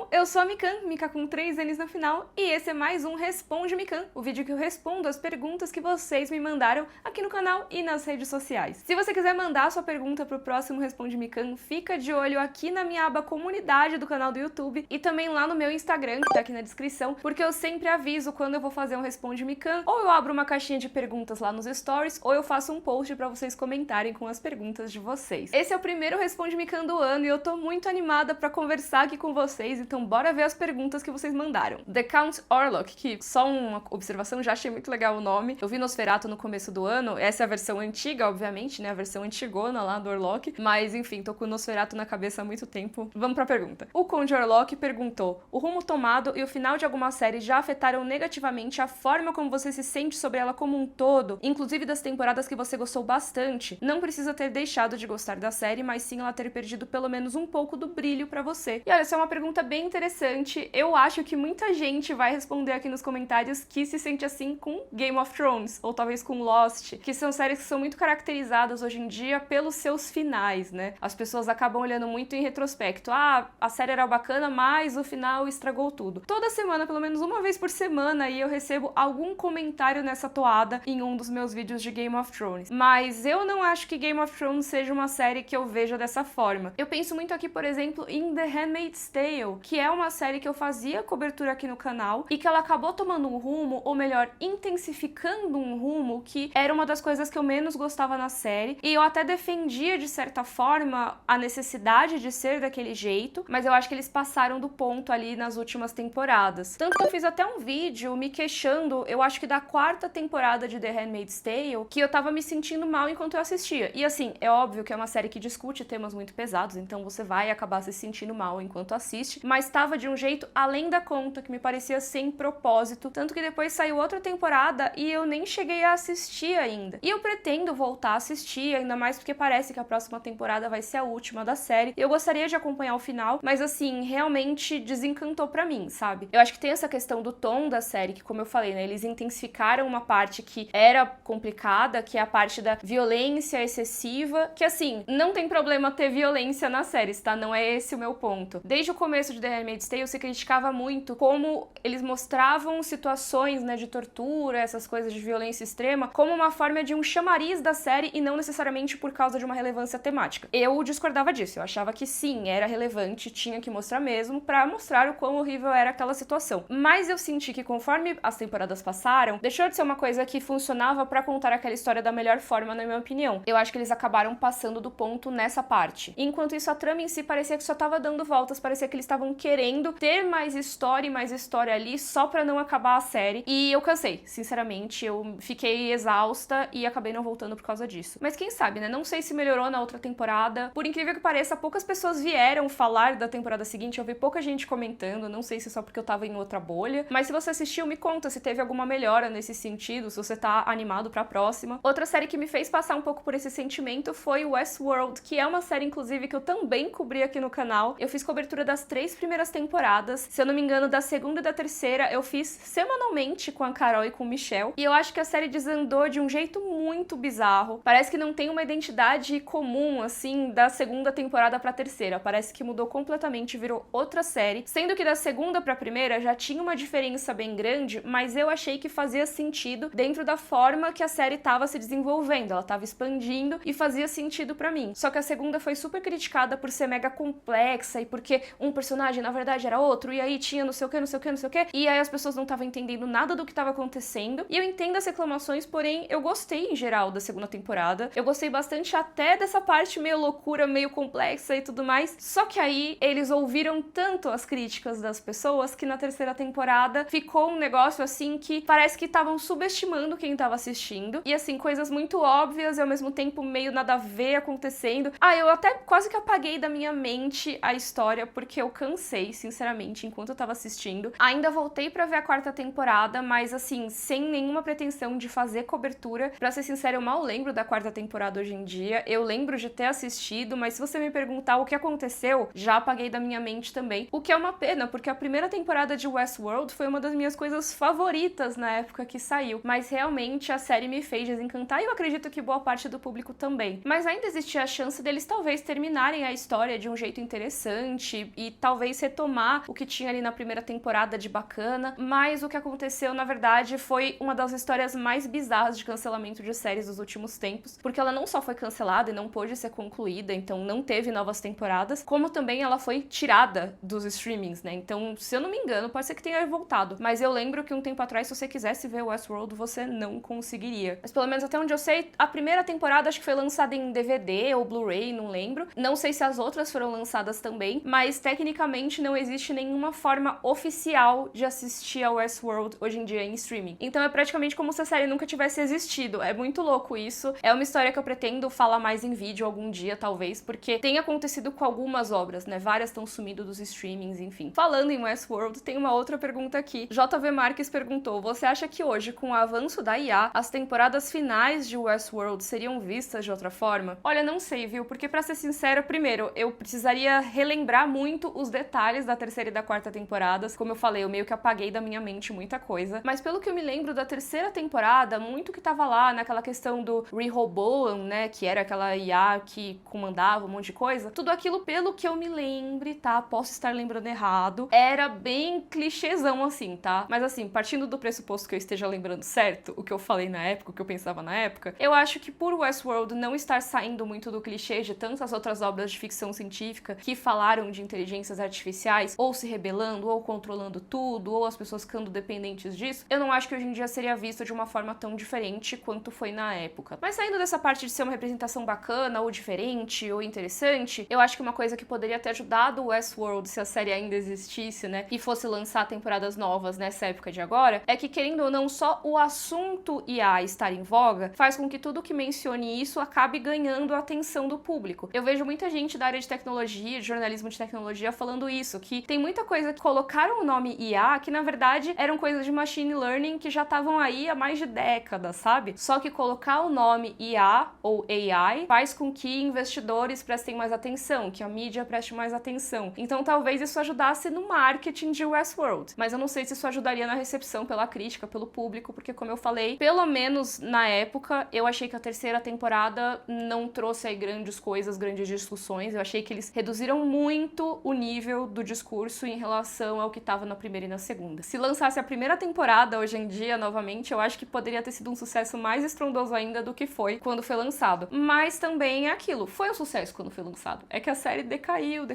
pessoal, eu sou a Mikan, Mika com 3 N's no final, e esse é mais um Responde Mikan, o vídeo que eu respondo as perguntas que vocês me mandaram aqui no canal e nas redes sociais. Se você quiser mandar sua pergunta pro próximo Responde Mikan, fica de olho aqui na minha aba comunidade do canal do YouTube e também lá no meu Instagram, que tá aqui na descrição, porque eu sempre aviso quando eu vou fazer um Responde Mikan, ou eu abro uma caixinha de perguntas lá nos stories, ou eu faço um post pra vocês comentarem com as perguntas de vocês. Esse é o primeiro Responde Mikan do ano e eu tô muito animada pra conversar aqui com vocês, então bora ver as perguntas que vocês mandaram. The Count Orlok, que só uma observação, já achei muito legal o nome. Eu vi Nosferatu no começo do ano, essa é a versão antiga, obviamente, né, a versão antigona lá do Orlok, mas enfim, tô com o Nosferatu na cabeça há muito tempo. Vamos pra pergunta. O Conde Orlok perguntou: o rumo tomado e o final de alguma série já afetaram negativamente a forma como você se sente sobre ela como um todo, inclusive das temporadas que você gostou bastante? Não precisa ter deixado de gostar da série, mas sim ela ter perdido pelo menos um pouco do brilho pra você. E olha, essa é uma pergunta bem interessante. Eu acho que muita gente vai responder aqui nos comentários que se sente assim com Game of Thrones, ou talvez com Lost, que são séries que são muito caracterizadas hoje em dia pelos seus finais, né? As pessoas acabam olhando muito em retrospecto. Ah, a série era bacana, mas o final estragou tudo. Toda semana, pelo menos uma vez por semana, aí eu recebo algum comentário nessa toada em um dos meus vídeos de Game of Thrones. Mas eu não acho que Game of Thrones seja uma série que eu veja dessa forma. Eu penso muito aqui, por exemplo, em The Handmaid's Tale, que é uma série que eu fazia cobertura aqui no canal e que ela acabou tomando um rumo, ou melhor, intensificando um rumo que era uma das coisas que eu menos gostava na série, e eu até defendia de certa forma a necessidade de ser daquele jeito, mas eu acho que eles passaram do ponto ali nas últimas temporadas. Tanto que eu fiz até um vídeo me queixando, eu acho que da 4ª temporada de The Handmaid's Tale, que eu tava me sentindo mal enquanto eu assistia. E assim, é óbvio que é uma série que discute temas muito pesados, então você vai acabar se sentindo mal enquanto assiste, mas tava de um jeito além da conta, que me parecia sem propósito, tanto que depois saiu outra temporada e eu nem cheguei a assistir ainda. E eu pretendo voltar a assistir, ainda mais porque parece que a próxima temporada vai ser a última da série. Eu gostaria de acompanhar o final, mas assim, realmente desencantou pra mim, sabe? Eu acho que tem essa questão do tom da série, que como eu falei, né, eles intensificaram uma parte que era complicada, que é a parte da violência excessiva, que assim, não tem problema ter violência nas séries, tá? Não é esse o meu ponto. Desde o começo de The Handmaid's Tale se criticava muito como eles mostravam situações, né, de tortura, essas coisas de violência extrema, como uma forma de um chamariz da série e não necessariamente por causa de uma relevância temática. Eu discordava disso, eu achava que sim, era relevante, tinha que mostrar mesmo pra mostrar o quão horrível era aquela situação. Mas eu senti que conforme as temporadas passaram, deixou de ser uma coisa que funcionava pra contar aquela história da melhor forma, na minha opinião. Eu acho que eles acabaram passando do ponto nessa parte. Enquanto isso, a trama em si parecia que só tava dando voltas, parecia que eles estavam querendo ter mais história e mais história ali só pra não acabar a série. E eu cansei, sinceramente, eu fiquei exausta e acabei não voltando por causa disso. Mas quem sabe, né? Não sei se melhorou na outra temporada. Por incrível que pareça, poucas pessoas vieram falar da temporada seguinte, eu vi pouca gente comentando, não sei se só porque eu tava em outra bolha. Mas se você assistiu, me conta se teve alguma melhora nesse sentido, se você tá animado pra próxima. Outra série que me fez passar um pouco por esse sentimento foi Westworld, que é uma série, inclusive, que eu também cobri aqui no canal. Eu fiz cobertura das 3 primeiras temporadas. Se eu não me engano, da 2ª e da 3ª, eu fiz semanalmente com a Carol e com o Michel. E eu acho que a série desandou de um jeito muito bizarro. Parece que não tem uma identidade comum, assim, da 2ª temporada pra 3ª. Parece que mudou completamente, virou outra série. Sendo que da 2ª pra 1ª já tinha uma diferença bem grande, mas eu achei que fazia sentido dentro da forma que a série tava se desenvolvendo. Ela tava expandindo e fazia sentido pra mim. Só que a 2ª foi super criticada por ser mega complexa e porque um personagem na verdade era outro, e aí tinha não sei o que, não sei o que, não sei o que, e aí as pessoas não estavam entendendo nada do que estava acontecendo. E eu entendo as reclamações, porém eu gostei em geral da 2ª temporada. Eu gostei bastante até dessa parte meio loucura, meio complexa e tudo mais. Só que aí eles ouviram tanto as críticas das pessoas que na 3ª temporada ficou um negócio assim que parece que estavam subestimando quem tava assistindo. E assim, coisas muito óbvias e ao mesmo tempo meio nada a ver acontecendo. Ah, eu até quase que apaguei da minha mente a história porque eu cansei, sinceramente, enquanto eu tava assistindo. Ainda voltei pra ver a 4ª temporada, mas assim, sem nenhuma pretensão de fazer cobertura. Pra ser sincera, eu mal lembro da 4ª temporada hoje em dia. Eu lembro de ter assistido, mas se você me perguntar o que aconteceu, já apaguei da minha mente também. O que é uma pena, porque a primeira temporada de Westworld foi uma das minhas coisas favoritas na época que saiu. Mas realmente a série me fez desencantar e eu acredito que boa parte do público também. Mas ainda existia a chance deles talvez terminarem a história de um jeito interessante e talvez talvez retomar o que tinha ali na primeira temporada de bacana, mas o que aconteceu, na verdade, foi uma das histórias mais bizarras de cancelamento de séries dos últimos tempos, porque ela não só foi cancelada e não pôde ser concluída, então não teve novas temporadas, como também ela foi tirada dos streamings, né? Então, se eu não me engano, pode ser que tenha voltado, mas eu lembro que um tempo atrás, se você quisesse ver Westworld, você não conseguiria. Mas pelo menos até onde eu sei, a primeira temporada acho que foi lançada em DVD ou Blu-ray, não lembro. Não sei se as outras foram lançadas também, mas tecnicamente não existe nenhuma forma oficial de assistir a Westworld hoje em dia em streaming. Então é praticamente como se a série nunca tivesse existido. É muito louco isso. É uma história que eu pretendo falar mais em vídeo algum dia, talvez, porque tem acontecido com algumas obras, né? Várias estão sumindo dos streamings, enfim. Falando em Westworld, tem uma outra pergunta aqui. JV Marques perguntou: você acha que hoje, com o avanço da IA, as temporadas finais de Westworld seriam vistas de outra forma? Olha, não sei, viu? Porque pra ser sincera, primeiro, eu precisaria relembrar muito os detalhes da terceira e da quarta temporadas. Como eu falei, eu meio que apaguei da minha mente muita coisa. Mas pelo que eu me lembro da terceira temporada, muito que tava lá naquela questão do Rehoboam, né? Que era aquela IA que comandava um monte de coisa. Tudo aquilo, pelo que eu me lembre, tá? Posso estar lembrando errado. Era bem clichêzão, assim, tá? Mas assim, partindo do pressuposto que eu esteja lembrando certo, o que eu falei na época, o que eu pensava na época, eu acho que por Westworld não estar saindo muito do clichê de tantas outras obras de ficção científica que falaram de inteligências artificiais, ou se rebelando, ou controlando tudo, ou as pessoas ficando dependentes disso, eu não acho que hoje em dia seria visto de uma forma tão diferente quanto foi na época. Mas saindo dessa parte de ser uma representação bacana, ou diferente, ou interessante, eu acho que uma coisa que poderia ter ajudado o Westworld, se a série ainda existisse, né, e fosse lançar temporadas novas nessa época de agora, é que, querendo ou não, só o assunto IA estar em voga faz com que tudo que mencione isso acabe ganhando a atenção do público. Eu vejo muita gente da área de tecnologia, de jornalismo de tecnologia, falando isso, que tem muita coisa que colocaram o nome IA que, na verdade, eram coisas de machine learning que já estavam aí há mais de décadas, sabe? Só que colocar o nome IA ou AI faz com que investidores prestem mais atenção, que a mídia preste mais atenção. Então, talvez isso ajudasse no marketing de Westworld. Mas eu não sei se isso ajudaria na recepção pela crítica, pelo público, porque, como eu falei, pelo menos na época, eu achei que a terceira temporada não trouxe aí grandes coisas, grandes discussões. Eu achei que eles reduziram muito o nível do discurso em relação ao que estava na primeira e na segunda. Se lançasse a primeira temporada hoje em dia, novamente, eu acho que poderia ter sido um sucesso mais estrondoso ainda do que foi quando foi lançado. Mas também é aquilo, foi um sucesso quando foi lançado. É que a série decaiu,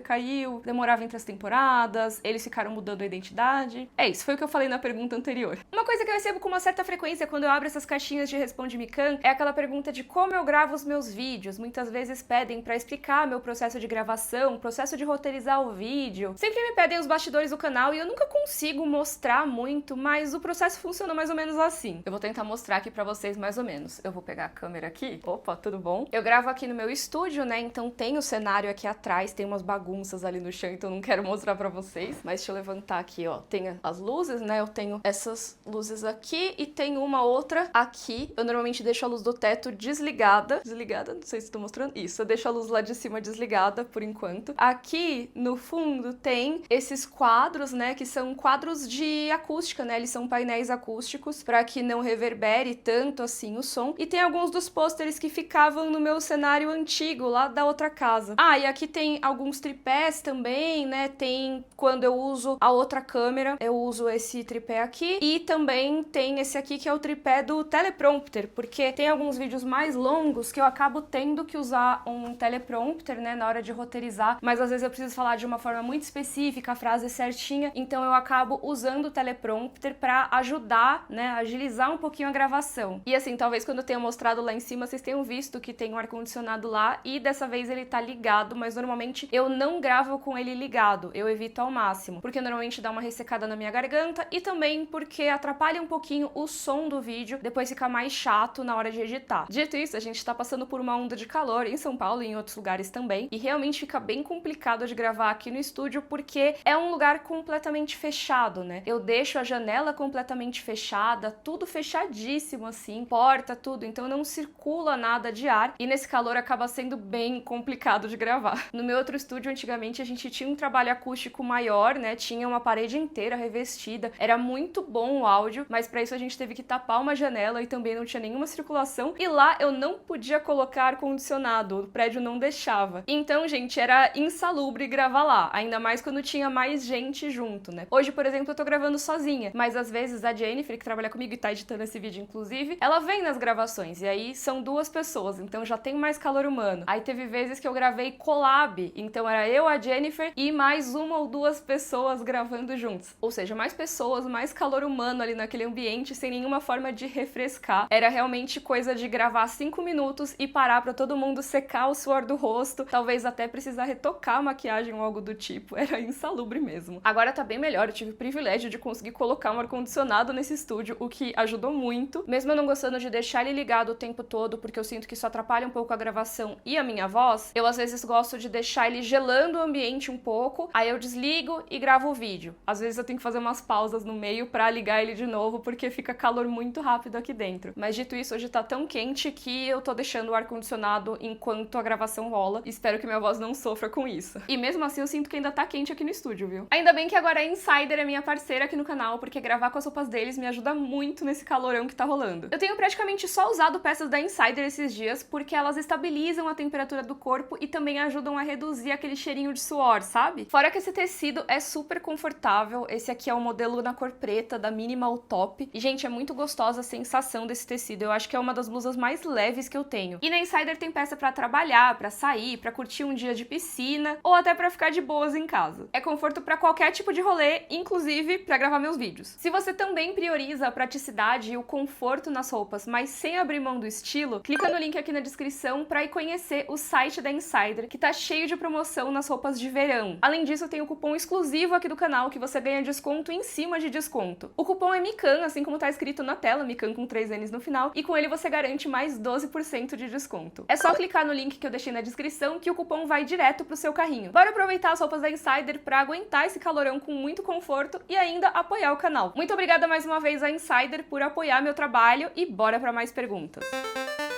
demorava entre as temporadas, eles ficaram mudando a identidade. É isso, foi o que eu falei na pergunta anterior. Uma coisa que eu recebo com uma certa frequência quando eu abro essas caixinhas de Responde Mikan é aquela pergunta de como eu gravo os meus vídeos. Muitas vezes pedem pra explicar meu processo de gravação, processo de roteirizar o vídeo. Sempre me pedem os bastidores do canal e eu nunca consigo mostrar muito, mas o processo funciona mais ou menos assim. Eu vou tentar mostrar aqui pra vocês mais ou menos. Eu vou pegar a câmera aqui. Opa, tudo bom? Eu gravo aqui no meu estúdio, né? Então tem o cenário aqui atrás, tem umas bagunças ali no chão, então eu não quero mostrar pra vocês. Mas deixa eu levantar aqui, ó. Tem as luzes, né? Eu tenho essas luzes aqui e tem uma outra aqui. Eu normalmente deixo a luz do teto desligada. Desligada? Não sei se tô mostrando. Isso, eu deixo a luz lá de cima desligada por enquanto. Aqui no fundo tem esses quadros, né? Que são quadros de acústica, né? Eles são painéis acústicos para que não reverbere tanto assim o som. E tem alguns dos pôsteres que ficavam no meu cenário antigo, lá da outra casa. Ah, e aqui tem alguns tripés também, né? Tem quando eu uso a outra câmera, eu uso esse tripé aqui. E também tem esse aqui que é o tripé do teleprompter, porque tem alguns vídeos mais longos que eu acabo tendo que usar um teleprompter, né? Na hora de roteirizar, mas às vezes eu preciso falar de uma forma muito específica, a frase certinha, então eu acabo usando o teleprompter para ajudar, né? Agilizar um pouquinho a gravação. E assim, talvez quando eu tenha mostrado lá em cima, vocês tenham visto que tem um ar-condicionado lá e dessa vez ele tá ligado, mas normalmente eu não gravo com ele ligado, eu evito ao máximo, porque normalmente dá uma ressecada na minha garganta e também porque atrapalha um pouquinho o som do vídeo, depois fica mais chato na hora de editar. Dito isso, a gente tá passando por uma onda de calor em São Paulo e em outros lugares também, e realmente fica bem complicado de gravar aqui no estúdio porque é um lugar completamente fechado, né? Eu deixo a janela completamente fechada, tudo fechadíssimo assim, porta, tudo, então não circula nada de ar e nesse calor acaba sendo bem complicado de gravar. No meu outro estúdio, antigamente, a gente tinha um trabalho acústico maior, né? Tinha uma parede inteira revestida, era muito bom o áudio, mas pra isso a gente teve que tapar uma janela e também não tinha nenhuma circulação e lá eu não podia colocar ar-condicionado, o prédio não deixava. Então, gente, era insalubre gravar lá. Ainda ainda mais quando tinha mais gente junto, né? Hoje, por exemplo, eu tô gravando sozinha, mas às vezes a Jennifer, que trabalha comigo e tá editando esse vídeo, inclusive, ela vem nas gravações, e aí são 2 pessoas, então já tem mais calor humano. Aí teve vezes que eu gravei collab, então era eu, a Jennifer e mais 1 ou 2 pessoas gravando juntos. Ou seja, mais pessoas, mais calor humano ali naquele ambiente, sem nenhuma forma de refrescar. Era realmente coisa de gravar 5 minutos e parar pra todo mundo secar o suor do rosto, talvez até precisar retocar a maquiagem ou algo do tipo. Era insalubre mesmo. Agora tá bem melhor, eu tive o privilégio de conseguir colocar um ar-condicionado nesse estúdio, o que ajudou muito. Mesmo eu não gostando de deixar ele ligado o tempo todo, porque eu sinto que isso atrapalha um pouco a gravação e a minha voz, eu às vezes gosto de deixar ele gelando o ambiente um pouco, aí eu desligo e gravo o vídeo. Às vezes eu tenho que fazer umas pausas no meio pra ligar ele de novo, porque fica calor muito rápido aqui dentro. Mas dito isso, hoje tá tão quente que eu tô deixando o ar-condicionado enquanto a gravação rola. Espero que minha voz não sofra com isso. E mesmo assim eu sinto que ainda tá quente aqui no estúdio, viu? Ainda bem que agora a Insider é minha parceira aqui no canal, porque gravar com as roupas deles me ajuda muito nesse calorão que tá rolando. Eu tenho praticamente só usado peças da Insider esses dias, porque elas estabilizam a temperatura do corpo e também ajudam a reduzir aquele cheirinho de suor, sabe? Fora que esse tecido é super confortável, esse aqui é o modelo na cor preta, da Minimal Top, e gente, é muito gostosa a sensação desse tecido, eu acho que é uma das blusas mais leves que eu tenho. E na Insider tem peça pra trabalhar, pra sair, pra curtir um dia de piscina, ou até pra ficar de boas em casa. É conforto pra qualquer tipo de rolê, inclusive pra gravar meus vídeos. Se você também prioriza a praticidade e o conforto nas roupas, mas sem abrir mão do estilo, clica no link aqui na descrição pra ir conhecer o site da Insider, que tá cheio de promoção nas roupas de verão. Além disso, tem o cupom exclusivo aqui do canal que você ganha desconto em cima de desconto. O cupom é MICAN, assim como tá escrito na tela, MICAN com 3 N's no final, e com ele você garante mais 12% de desconto. É só clicar no link que eu deixei na descrição que o cupom vai direto pro seu carrinho. Bora aproveitar as roupas da Insider pra aguentar esse calorão com muito conforto e ainda apoiar o canal. Muito obrigada mais uma vez à Insider por apoiar meu trabalho e bora pra mais perguntas.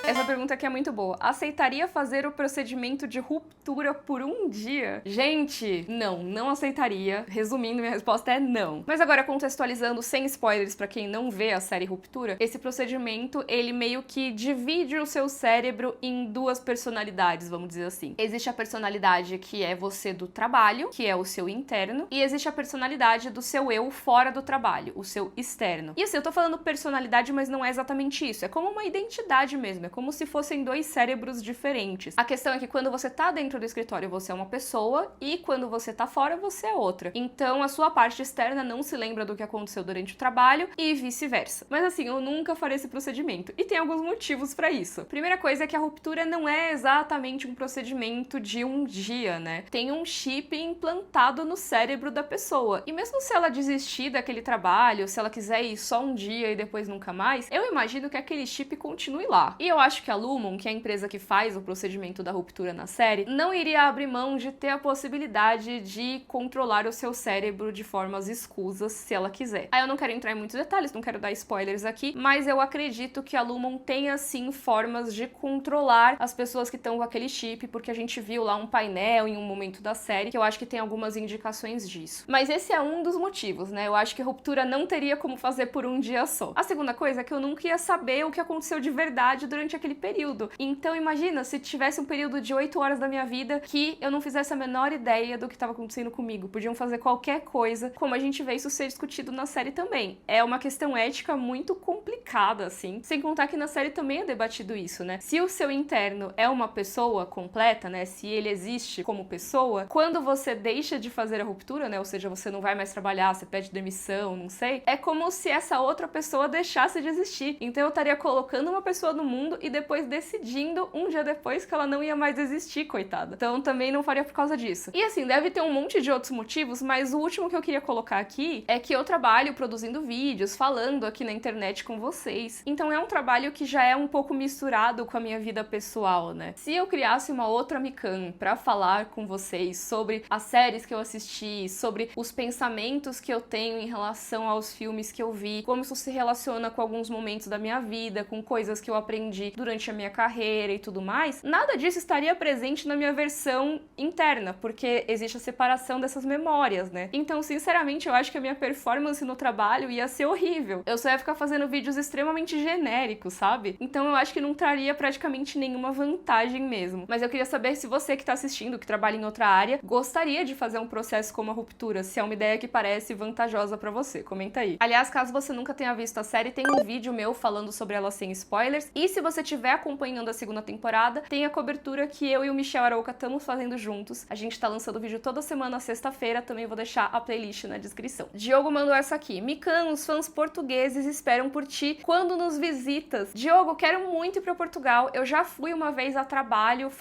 Essa pergunta aqui é muito boa. Aceitaria fazer o procedimento de ruptura por um dia? Gente, não aceitaria. Resumindo, minha resposta é não. Mas agora, contextualizando, sem spoilers pra quem não vê a série Ruptura, esse procedimento, ele meio que divide o seu cérebro em 2 personalidades, vamos dizer assim. Existe a personalidade que é você do trabalho, que é o seu interno, e existe a personalidade do seu eu fora do trabalho, o seu externo. E assim, eu tô falando personalidade, mas não é exatamente isso. É como uma identidade mesmo, como se fossem 2 cérebros diferentes. A questão é que quando você tá dentro do escritório, você é uma pessoa, e quando você tá fora, você é outra. Então, a sua parte externa não se lembra do que aconteceu durante o trabalho, e vice-versa. Mas assim, eu nunca farei esse procedimento, e tem alguns motivos pra isso. Primeira coisa é que a ruptura não é exatamente um procedimento de um dia, né? Tem um chip implantado no cérebro da pessoa, e mesmo se ela desistir daquele trabalho, se ela quiser ir só um dia e depois nunca mais, eu imagino que aquele chip continue lá. E eu acho que a Lumon, que é a empresa que faz o procedimento da ruptura na série, não iria abrir mão de ter a possibilidade de controlar o seu cérebro de formas escusas, se ela quiser. Aí eu não quero entrar em muitos detalhes, não quero dar spoilers aqui, mas eu acredito que a Lumon tenha, sim, formas de controlar as pessoas que estão com aquele chip, porque a gente viu lá um painel em um momento da série, que eu acho que tem algumas indicações disso. Mas esse é um dos motivos, né? Eu acho que a ruptura não teria como fazer por um dia só. A segunda coisa é que eu nunca ia saber o que aconteceu de verdade durante aquele período. Então imagina se tivesse um período de 8 horas da minha vida que eu não fizesse a menor ideia do que estava acontecendo comigo. Podiam fazer qualquer coisa, como a gente vê isso ser discutido na série também. É uma questão ética muito complicada, assim. Sem contar que na série também é debatido isso, né? Se o seu interno é uma pessoa completa, né? Se ele existe como pessoa, quando você deixa de fazer a ruptura, né? Ou seja, você não vai mais trabalhar, você pede demissão, não sei. É como se essa outra pessoa deixasse de existir. Então eu estaria colocando uma pessoa no mundo e depois decidindo um dia depois que ela não ia mais existir, coitada. Então também não faria por causa disso. E assim, deve ter um monte de outros motivos, mas o último que eu queria colocar aqui é que eu trabalho produzindo vídeos, falando aqui na internet com vocês. Então é um trabalho que já é um pouco misturado com a minha vida pessoal, né? Se eu criasse uma outra Mikan pra falar com vocês sobre as séries que eu assisti, sobre os pensamentos que eu tenho em relação aos filmes que eu vi, como isso se relaciona com alguns momentos da minha vida, com coisas que eu aprendi durante a minha carreira e tudo mais, nada disso estaria presente na minha versão interna, porque existe a separação dessas memórias, né? Então, sinceramente, eu acho que a minha performance no trabalho ia ser horrível. Eu só ia ficar fazendo vídeos extremamente genéricos, sabe? Então eu acho que não traria praticamente nenhuma vantagem mesmo. Mas eu queria saber se você que tá assistindo, que trabalha em outra área, gostaria de fazer um processo como a ruptura, se é uma ideia que parece vantajosa pra você. Comenta aí. Aliás, caso você nunca tenha visto a série, tem um vídeo meu falando sobre ela sem spoilers. E se você estiver acompanhando a segunda temporada, tem a cobertura que eu e o Michel Arouca estamos fazendo juntos. A gente tá lançando vídeo toda semana, sexta-feira. Também vou deixar a playlist na descrição. Diogo mandou essa aqui. Mikan, os fãs portugueses esperam por ti quando nos visitas. Diogo, quero muito ir pra Portugal. Eu já fui uma vez a trabalho,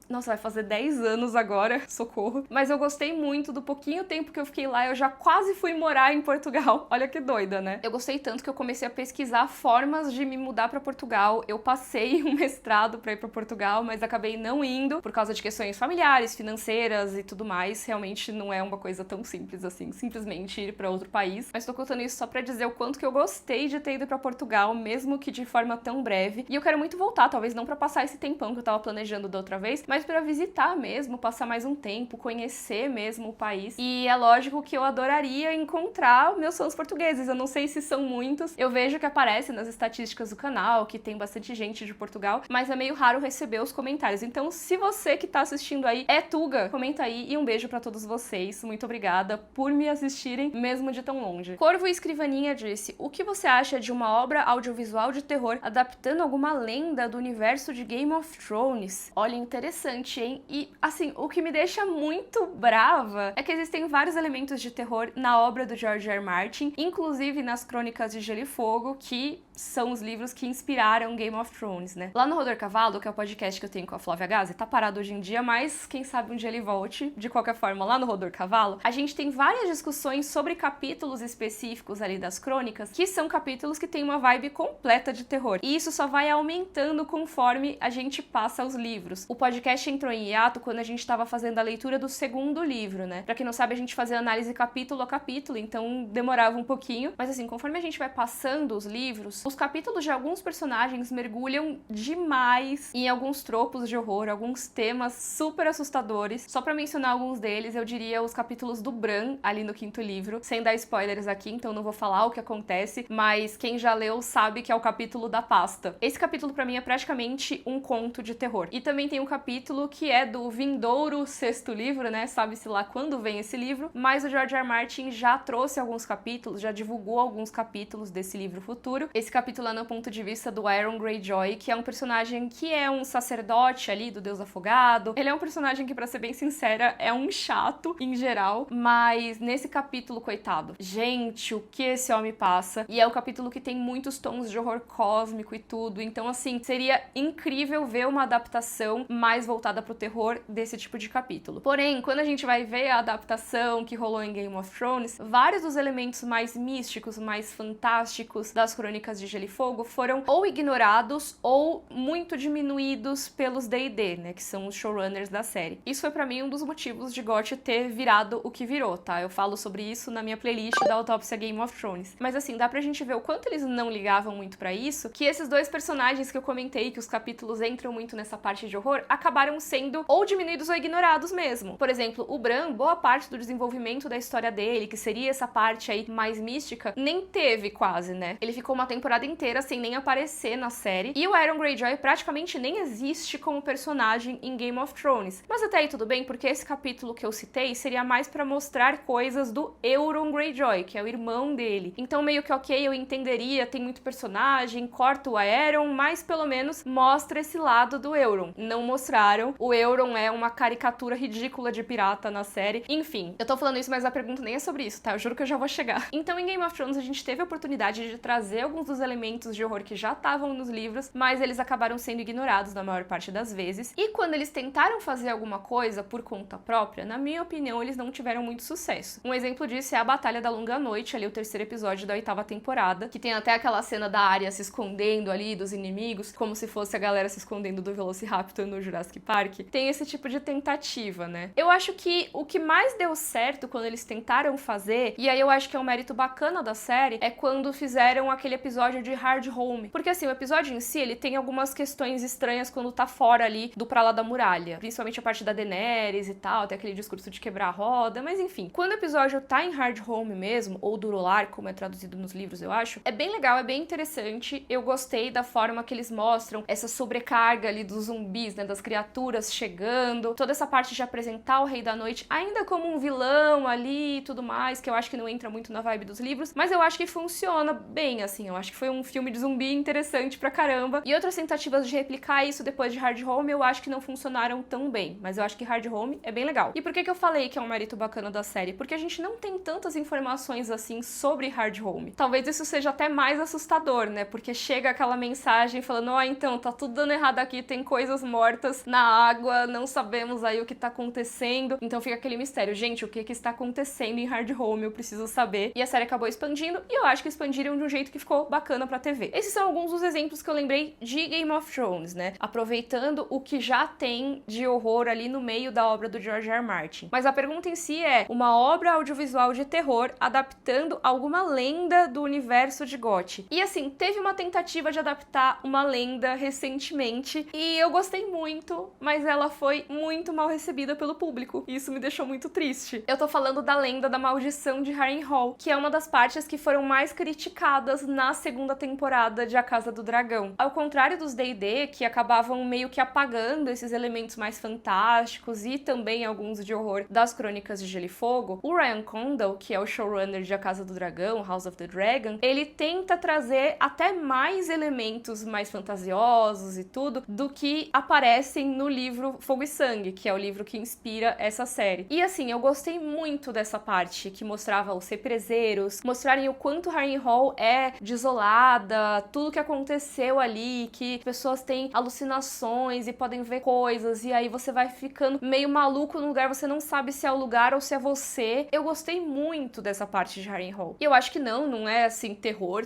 nossa, vai fazer 10 anos agora, socorro. Mas eu gostei muito do pouquinho tempo que eu fiquei lá, eu já quase fui morar em Portugal. Olha que doida, né? Eu gostei tanto que eu comecei a pesquisar formas de me mudar pra Portugal. Eu passei um mestrado pra ir pra Portugal, mas acabei não indo por causa de questões familiares, financeiras e tudo mais. Realmente não é uma coisa tão simples assim, simplesmente ir pra outro país. Mas tô contando isso só pra dizer o quanto que eu gostei de ter ido pra Portugal, mesmo que de forma tão breve. E eu quero muito voltar, talvez não pra passar esse tempão que eu tava planejando da outra vez, mas para visitar mesmo, passar mais um tempo, conhecer mesmo o país. E é lógico que eu adoraria encontrar meus fãs portugueses. Eu não sei se são muitos. Eu vejo que aparece nas estatísticas do canal que tem bastante gente de Portugal, mas é meio raro receber os comentários. Então, se você que tá assistindo aí é Tuga, comenta aí e um beijo para todos vocês. Muito obrigada por me assistirem, mesmo de tão longe. Corvo Escrivaninha disse: o que você acha de uma obra audiovisual de terror adaptando alguma lenda do universo de Game of Thrones? Olha, interessante, hein? E, assim, o que me deixa muito brava é que existem vários elementos de terror na obra do George R. R. Martin, inclusive nas Crônicas de Gelo e Fogo, que são os livros que inspiraram Game of Thrones, né? Lá no Rodor Cavalo, que é o podcast que eu tenho com a Flávia Gazi, tá parado hoje em dia, mas quem sabe um dia ele volte. De qualquer forma, lá no Rodor Cavalo, a gente tem várias discussões sobre capítulos específicos ali das crônicas, que são capítulos que têm uma vibe completa de terror. E isso só vai aumentando conforme a gente passa os livros. O podcast entrou em hiato quando a gente tava fazendo a leitura do segundo livro, né? Pra quem não sabe, a gente fazia análise capítulo a capítulo, então demorava um pouquinho. Mas assim, conforme a gente vai passando os livros, os capítulos de alguns personagens mergulham demais em alguns tropos de horror, alguns temas super assustadores. Só pra mencionar alguns deles, eu diria os capítulos do Bran, ali no quinto livro, sem dar spoilers aqui, então não vou falar o que acontece, mas quem já leu sabe que é o capítulo da pasta. Esse capítulo pra mim é praticamente um conto de terror. E também tem um capítulo que é do vindouro sexto livro, né? Sabe-se lá quando vem esse livro, mas o George R. R. Martin já trouxe alguns capítulos, já divulgou alguns capítulos desse livro futuro. Esse capítulo é no ponto de vista do Aeron Greyjoy, que é um personagem que é um sacerdote ali do Deus Afogado. Ele é um personagem que, pra ser bem sincera, é um chato em geral, mas nesse capítulo, coitado, gente, o que esse homem passa? E é o capítulo que tem muitos tons de horror cósmico e tudo, então assim, seria incrível ver uma adaptação mais voltada pro terror desse tipo de capítulo. Porém, quando a gente vai ver a adaptação que rolou em Game of Thrones, vários dos elementos mais místicos, mais fantásticos das Crônicas de Gelo e Fogo foram ou ignorados ou muito diminuídos pelos D&D, né, que são os showrunners da série. Isso foi pra mim um dos motivos de GOT ter virado o que virou, tá? Eu falo sobre isso na minha playlist da Autópsia Game of Thrones. Mas assim, dá pra gente ver o quanto eles não ligavam muito pra isso, que esses dois personagens que eu comentei, que os capítulos entram muito nessa parte de horror, acabaram sendo ou diminuídos ou ignorados mesmo. Por exemplo, o Bran, boa parte do desenvolvimento da história dele, que seria essa parte aí mais mística, nem teve quase, né? Ele ficou uma temporada inteira sem nem aparecer na série. E o Aeron Greyjoy praticamente nem existe como personagem em Game of Thrones. Mas até aí tudo bem, porque esse capítulo que eu citei seria mais pra mostrar coisas do Euron Greyjoy, que é o irmão dele. Então meio que ok, eu entenderia, tem muito personagem, corta o Aeron, mas pelo menos mostra esse lado do Euron. Não mostraram. O Euron é uma caricatura ridícula de pirata na série. Enfim, eu tô falando isso, mas a pergunta nem é sobre isso, tá? Eu juro que eu já vou chegar. Então em Game of Thrones a gente teve a oportunidade de trazer alguns dos elementos de horror que já estavam nos livros, mas eles acabaram sendo ignorados na maior parte das vezes. E quando eles tentaram fazer alguma coisa por conta própria, na minha opinião, eles não tiveram muito sucesso. Um exemplo disso é a Batalha da Longa Noite, ali o terceiro episódio da 8ª temporada, que tem até aquela cena da Arya se escondendo ali dos inimigos, como se fosse a galera se escondendo do Velociraptor no Jurassic Park. Tem esse tipo de tentativa, né? Eu acho que o que mais deu certo quando eles tentaram fazer, e aí eu acho que é um mérito bacana da série, é quando fizeram aquele episódio episódio de Hard Home. Porque assim, o episódio em si, ele tem algumas questões estranhas quando tá fora ali do Pra Lá da Muralha. Principalmente a parte da Daenerys e tal, tem aquele discurso de quebrar a roda, mas enfim. Quando o episódio tá em Hard Home mesmo, ou Durolar, como é traduzido nos livros, eu acho, é bem legal, é bem interessante. Eu gostei da forma que eles mostram essa sobrecarga ali dos zumbis, né, das criaturas chegando, toda essa parte de apresentar o Rei da Noite ainda como um vilão ali e tudo mais, que eu acho que não entra muito na vibe dos livros, mas eu acho que funciona bem, assim, eu acho que foi um filme de zumbi interessante pra caramba. E outras tentativas de replicar isso depois de Hard Home eu acho que não funcionaram tão bem, mas eu acho que Hard Home é bem legal. E por que eu falei que é um mérito bacana da série? Porque a gente não tem tantas informações assim sobre Hard Home. Talvez isso seja até mais assustador, né? Porque chega aquela mensagem falando, ó, então, tá tudo dando errado aqui, tem coisas mortas na água, não sabemos aí o que tá acontecendo. Então fica aquele mistério, gente, o que está acontecendo em Hard Home? Eu preciso saber. E a série acabou expandindo, e eu acho que expandiram de um jeito que ficou bacana pra TV. Esses são alguns dos exemplos que eu lembrei de Game of Thrones, né? Aproveitando o que já tem de horror ali no meio da obra do George R. R. Martin. Mas a pergunta em si é, uma obra audiovisual de terror adaptando alguma lenda do universo de GOT. E assim, teve uma tentativa de adaptar uma lenda recentemente, e eu gostei muito, mas ela foi muito mal recebida pelo público. E isso me deixou muito triste. Eu tô falando da lenda da maldição de Harrenhal, que é uma das partes que foram mais criticadas na segunda temporada de A Casa do Dragão. Ao contrário dos D&D, que acabavam meio que apagando esses elementos mais fantásticos e também alguns de horror das Crônicas de Gelo e Fogo, o Ryan Condal, que é o showrunner de A Casa do Dragão, House of the Dragon, ele tenta trazer até mais elementos mais fantasiosos e tudo do que aparecem no livro Fogo e Sangue, que é o livro que inspira essa série. E assim, eu gostei muito dessa parte que mostrava os represeiros, mostrarem o quanto Harrenhal é desolada, tudo que aconteceu ali, que pessoas têm alucinações e podem ver coisas, e aí você vai ficando meio maluco no lugar, você não sabe se é o lugar ou se é você. Eu gostei muito dessa parte de Harrenhal. E eu acho que não é assim terror,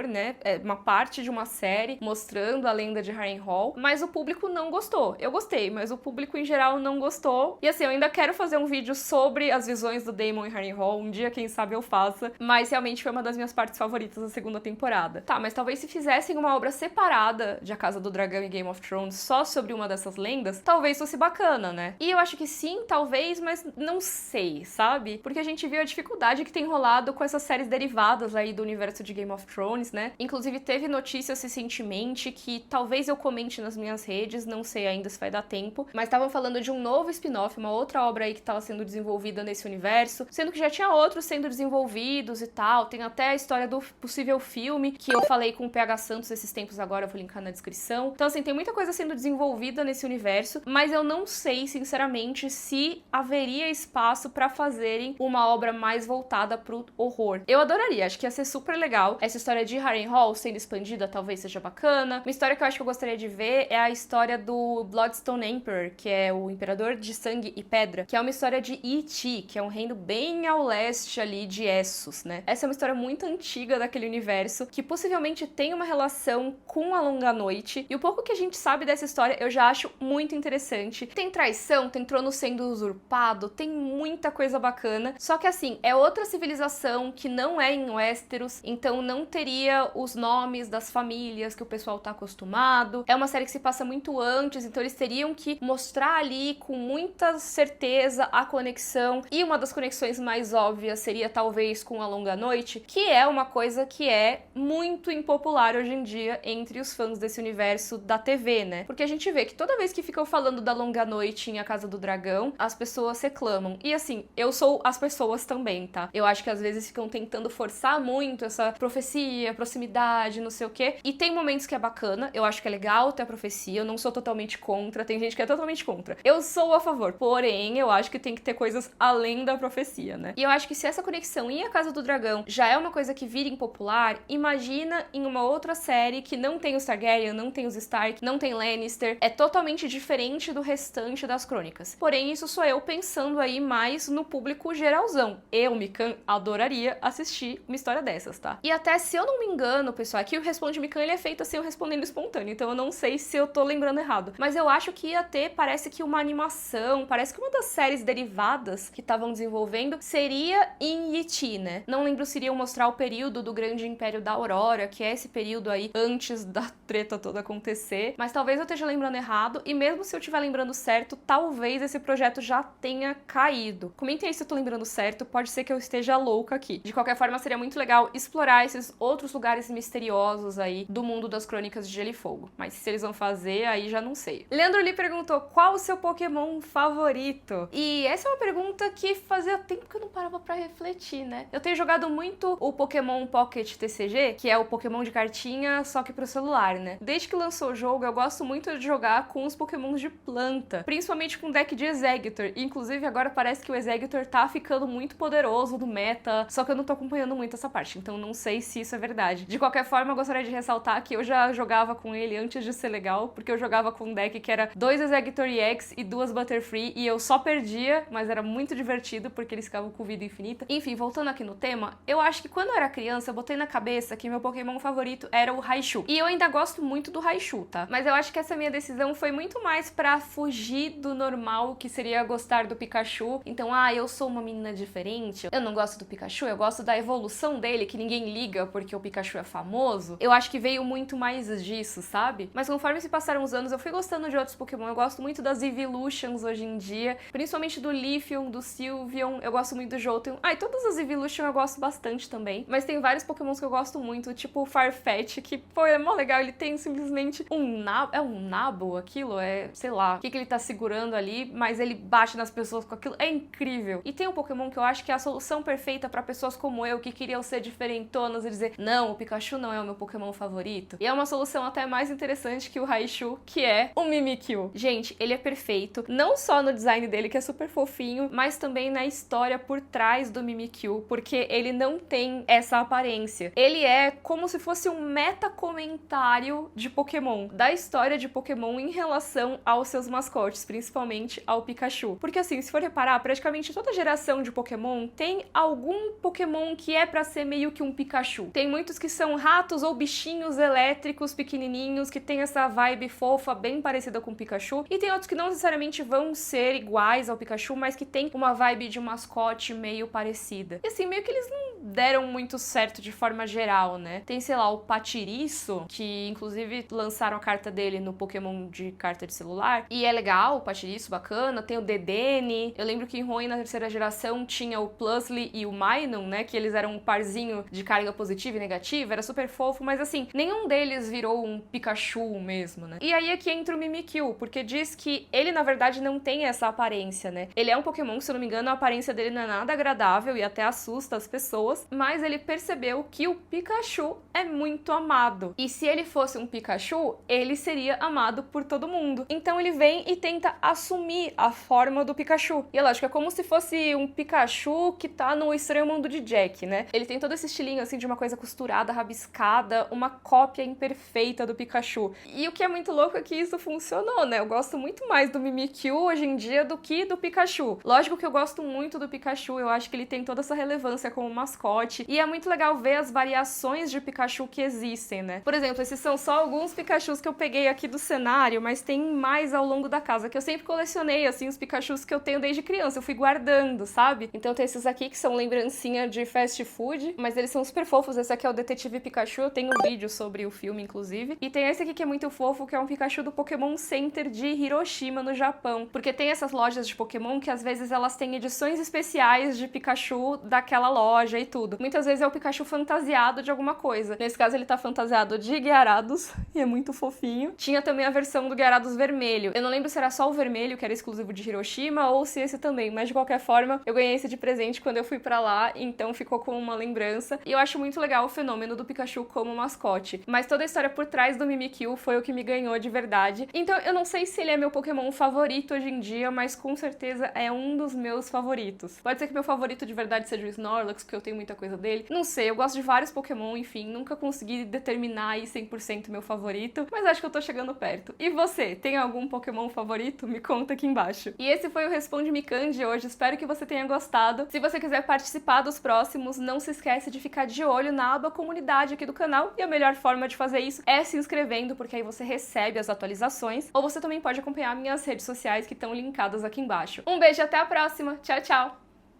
né? É uma parte de uma série mostrando a lenda de Harrenhal, mas o público não gostou. Eu gostei, mas o público em geral não gostou. E assim, eu ainda quero fazer um vídeo sobre as visões do Daemon em Harrenhal, um dia, quem sabe, eu faça, mas realmente foi uma das minhas partes favoritas da segunda temporada. Tá, mas talvez se fizessem uma obra separada de A Casa do Dragão e Game of Thrones só sobre uma dessas lendas, talvez fosse bacana, né? E eu acho que sim, talvez, mas não sei, sabe? Porque a gente viu a dificuldade que tem rolado com essas séries derivadas aí do universo de Game of Thrones, né? Inclusive teve notícias recentemente que talvez eu comente nas minhas redes, não sei ainda se vai dar tempo, mas estavam falando de um novo spin-off, uma outra obra aí que estava sendo desenvolvida nesse universo, sendo que já tinha outros sendo desenvolvidos e tal, tem até a história do possível filme, que eu falei com o PH Santos esses tempos agora, eu vou linkar na descrição. Então assim, tem muita coisa sendo desenvolvida nesse universo, mas eu não sei, sinceramente, se haveria espaço pra fazerem uma obra mais voltada pro horror. Eu adoraria, acho que ia ser super legal. Essa história de Harrenhal sendo expandida talvez seja bacana. Uma história que eu acho que eu gostaria de ver é a história do Bloodstone Emperor, que é o Imperador de Sangue e Pedra, que é uma história de Iti, que é um reino bem ao leste ali de Essos, né? Essa é uma história muito antiga daquele universo, que possivelmente tem uma relação com a Longa Noite, e o pouco que a gente sabe dessa história eu já acho muito interessante. Tem traição, tem trono sendo usurpado, tem muita coisa bacana, só que assim, é outra civilização que não é em Westeros, então não teria os nomes das famílias que o pessoal tá acostumado. É uma série que se passa muito antes, então eles teriam que mostrar ali com muita certeza a conexão, e uma das conexões mais óbvias seria talvez com a Longa Noite, que é uma coisa que é muito impopular hoje em dia entre os fãs desse universo da TV, né? Porque a gente vê que toda vez que ficam falando da Longa Noite em A Casa do Dragão, as pessoas reclamam. E assim, eu sou as pessoas também, tá? Eu acho que às vezes ficam tentando forçar muito essa profecia, proximidade, não sei o quê. E tem momentos que é bacana, eu acho que é legal ter a profecia, eu não sou totalmente contra, tem gente que é totalmente contra. Eu sou a favor, porém, eu acho que tem que ter coisas além da profecia, né? E eu acho que se essa conexão em A Casa do Dragão já é uma coisa que vira impopular, imagina em uma outra série que não tem os Targaryen, não tem os Stark, não tem Lannister, é totalmente diferente do restante das crônicas. Porém, isso sou eu pensando aí mais no público geralzão. Eu, Mikan, adoraria assistir uma história dessas, tá? E até, se eu não me engano, pessoal, aqui o Responde Mikan, ele é feito assim, eu respondendo espontâneo, então eu não sei se eu tô lembrando errado. Mas eu acho que ia ter, parece que uma animação, parece que uma das séries derivadas que estavam desenvolvendo seria em Iti, né? Não lembro se iriam mostrar o período do Grande Império da Aurora, Aurora, que é esse período aí antes da treta toda acontecer, mas talvez eu esteja lembrando errado, e mesmo se eu estiver lembrando certo, talvez esse projeto já tenha caído. Comentem aí se eu tô lembrando certo, pode ser que eu esteja louca aqui. De qualquer forma, seria muito legal explorar esses outros lugares misteriosos aí do mundo das Crônicas de Gelo e Fogo, mas se eles vão fazer, aí já não sei. Leandro Lee perguntou, qual o seu Pokémon favorito? E essa é uma pergunta que fazia tempo que eu não parava pra refletir, né? Eu tenho jogado muito o Pokémon Pocket TCG, que é o Pokémon de cartinha, só que pro celular, né? Desde que lançou o jogo, eu gosto muito de jogar com os Pokémons de planta, principalmente com o deck de Exeggutor. Inclusive, agora parece que o Exeggutor tá ficando muito poderoso no meta, só que eu não tô acompanhando muito essa parte, então não sei se isso é verdade. De qualquer forma, eu gostaria de ressaltar que eu já jogava com ele antes de ser legal, porque eu jogava com um deck que era 2 Exeggutor EX e 2 Butterfree, e eu só perdia, mas era muito divertido, porque eles ficavam com vida infinita. Enfim, voltando aqui no tema, eu acho que quando eu era criança, eu botei na cabeça que meu Pokémon favorito era o Raichu. E eu ainda gosto muito do Raichu, tá? Mas eu acho que essa minha decisão foi muito mais pra fugir do normal, que seria gostar do Pikachu. Então, eu sou uma menina diferente, eu não gosto do Pikachu, eu gosto da evolução dele, que ninguém liga porque o Pikachu é famoso. Eu acho que veio muito mais disso, sabe? Mas conforme se passaram os anos, eu fui gostando de outros Pokémon. Eu gosto muito das Evolutions hoje em dia, principalmente do Leafeon, do Sylveon, eu gosto muito do Jolteon. E todas as Evolution eu gosto bastante também. Mas tem vários Pokémons que eu gosto muito, tipo o Farfetch, que, pô, é mó legal. Ele tem simplesmente um nabo. É um nabo aquilo? É, sei lá, o que ele tá segurando ali, mas ele bate nas pessoas com aquilo. É incrível. E tem um Pokémon que eu acho que é a solução perfeita pra pessoas como eu, que queriam ser diferentonas e dizer, não, o Pikachu não é o meu Pokémon favorito. E é uma solução até mais interessante que o Raichu, que é o Mimikyu. Gente, ele é perfeito, não só no design dele, que é super fofinho, mas também na história por trás do Mimikyu, porque ele não tem essa aparência. Ele é como se fosse um meta-comentário de Pokémon, da história de Pokémon em relação aos seus mascotes, principalmente ao Pikachu. Porque assim, se for reparar, praticamente toda geração de Pokémon tem algum Pokémon que é pra ser meio que um Pikachu. Tem muitos que são ratos ou bichinhos elétricos pequenininhos, que tem essa vibe fofa, bem parecida com o Pikachu, e tem outros que não necessariamente vão ser iguais ao Pikachu, mas que tem uma vibe de um mascote meio parecida. E assim, meio que eles não deram muito certo de forma geral, né? Tem, sei lá, o Patiriço, que inclusive lançaram a carta dele no Pokémon de carta de celular, e é legal, o Patiriço, bacana. Tem o Dedenne, eu lembro que em Hoenn, na terceira geração, tinha o Plusle e o Minun, né, que eles eram um parzinho de carga positiva e negativa, era super fofo, mas assim, nenhum deles virou um Pikachu mesmo, né? E aí é que entra o Mimikyu, porque diz que ele, na verdade, não tem essa aparência, né? Ele é um Pokémon, se eu não me engano, a aparência dele não é nada agradável e até assusta as pessoas, mas ele percebeu que o Pikachu é muito amado. E se ele fosse um Pikachu, ele seria amado por todo mundo. Então ele vem e tenta assumir a forma do Pikachu. E é lógico, é como se fosse um Pikachu que tá no Estranho Mundo de Jack, né? Ele tem todo esse estilinho, assim, de uma coisa costurada, rabiscada, uma cópia imperfeita do Pikachu. E o que é muito louco é que isso funcionou, né? Eu gosto muito mais do Mimikyu hoje em dia do que do Pikachu. Lógico que eu gosto muito do Pikachu, eu acho que ele tem toda essa relevância como mascote, e é muito legal ver as variações de Pikachu que existem, né? Por exemplo, esses são só alguns Pikachus que eu peguei aqui do cenário, mas tem mais ao longo da casa, que eu sempre colecionei, assim, os Pikachus que eu tenho desde criança, eu fui guardando, sabe? Então tem esses aqui que são lembrancinha de fast food, mas eles são super fofos. Esse aqui é o Detetive Pikachu, eu tenho um vídeo sobre o filme, inclusive. E tem esse aqui que é muito fofo, que é um Pikachu do Pokémon Center de Hiroshima, no Japão. Porque tem essas lojas de Pokémon que às vezes elas têm edições especiais de Pikachu daquela loja e tudo. Muitas vezes é o Pikachu fantasiado de alguma coisa. Nesse caso ele tá fantasiado de Gyarados, e é muito fofinho. Tinha também a versão do Gyarados vermelho. Eu não lembro se era só o vermelho, que era exclusivo de Hiroshima, ou se esse também, mas de qualquer forma, eu ganhei esse de presente quando eu fui pra lá, então ficou como uma lembrança. E eu acho muito legal o fenômeno do Pikachu como mascote. Mas toda a história por trás do Mimikyu foi o que me ganhou de verdade. Então eu não sei se ele é meu Pokémon favorito hoje em dia, mas com certeza é um dos meus favoritos. Pode ser que meu favorito de verdade seja o Snorlax, porque eu tenho muita coisa dele. Não sei, eu gosto de vários Pokémon, enfim, nunca consegui determinar aí 100% meu favorito, mas acho que eu tô chegando perto. E você, tem algum Pokémon favorito? Me conta aqui embaixo. E esse foi o Responde Mikan de hoje, espero que você tenha gostado. Se você quiser participar dos próximos, não se esquece de ficar de olho na aba comunidade aqui do canal, e a melhor forma de fazer isso é se inscrevendo, porque aí você recebe as atualizações, ou você também pode acompanhar minhas redes sociais que estão linkadas aqui embaixo. Um beijo e até a próxima, tchau, tchau!